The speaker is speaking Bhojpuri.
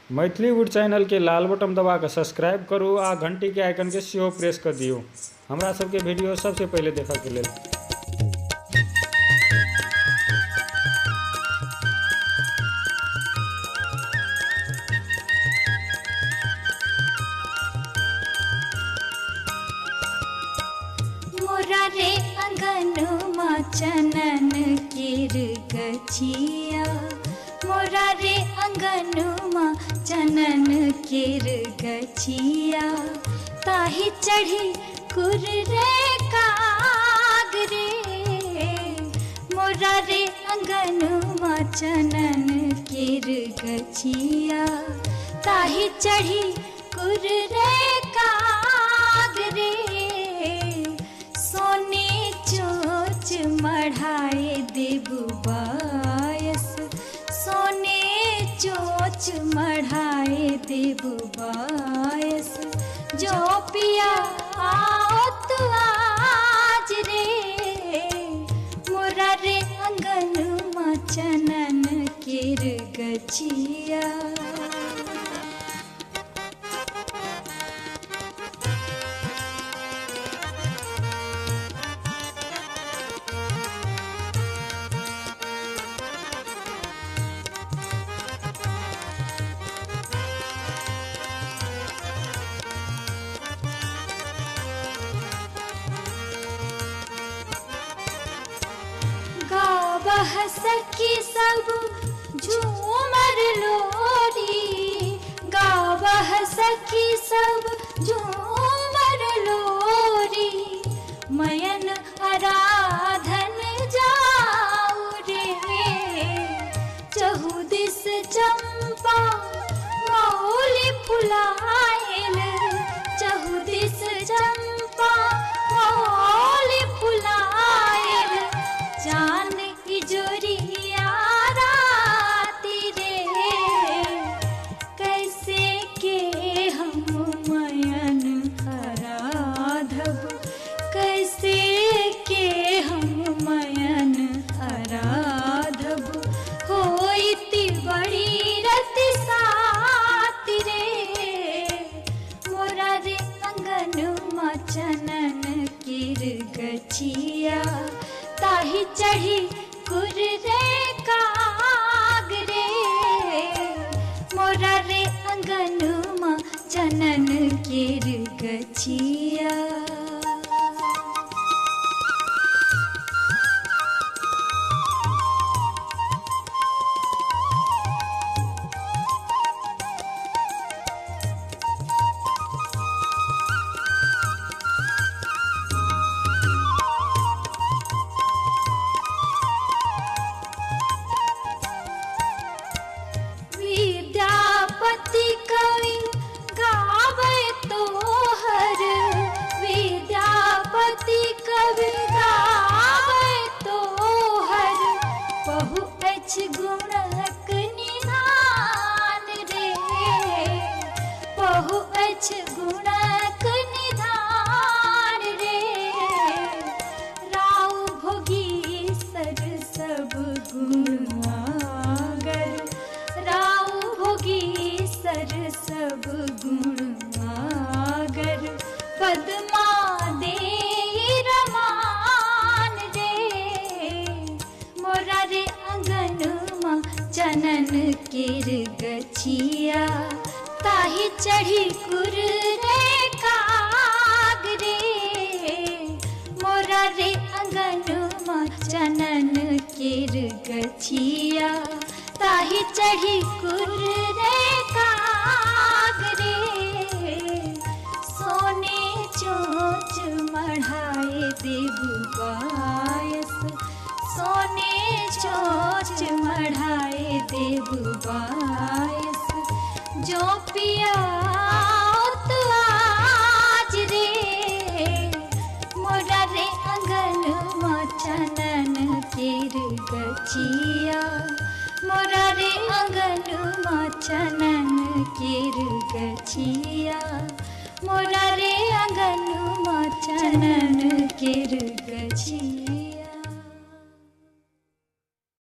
मैथिली वुड चैनल के लाल बटन दबा के सब्सक्राइब करू आ घंटी के आइकन के सेहो प्रेस कर दियो हमरा सबके वीडियो सबसे पहले देखा के लेल। मोरा रे अंगनमा चनन केर गछिया, मोरा रे अंगनमा चनन केर गछिया, ताहि चढ़ी कुर रे काग रे। मोरा रे अंगनमा चनन केर गछिया, ताहि चढ़ी कुर रे काग रे। सोने चोच मढ़ाए देबू बायस, सोने चोच मढ़ाए देबू बायस, जो पिया आओ तू आज रे। मोरा रे अंगनमा चनन केर गछिया। गावह सखी सब झूमर लोरी, गावह सखी सब झूमर लोरी। मयन आराधन जाऊ रे, चहु दिस चंपा मौली फुलाएल, चहु दिस चंपा मौली फुलाएल। जान इजोरिया राती रे, कैसे के हम मयन आराधब, कैसे के हम मयन आराधब। होइति बड़ी रति साती रे, मोरा रे अंगनमा चनन केर गछिया, ताहि चढ़ी कुर रे काग रे। मोरा रे अंगनमा चनन केर गछिया। विद्यापति कवि गावे तोहर, विद्यापति कवि गावे तोहर। बहु अछि गुणक निधान रे, बहु अछि गुणक निधान रे। राउ भोगी सर सब गुण आगर, राउ भोगी सर सब गुण आगर। पद्मा दे रमान रे, मोरा रे अंगनमा चनन केर गछिया, ताहि चढ़ी कुर रे काग रे। मोरा रे अंगनमा चनन केर गछिया, ताहि चढ़ी कुर रे काग रे। सोने चोच मढ़ाए देबू बायस, सोने चोच मढ़ाए देबू बायस, जो पिया तू आज रे। मोरा रे अंगनमा चनन केर गछिया, मोरा रे अंगनमा चनन केर गछिया, मोरा रे अंगनमा चनन केर गछिया।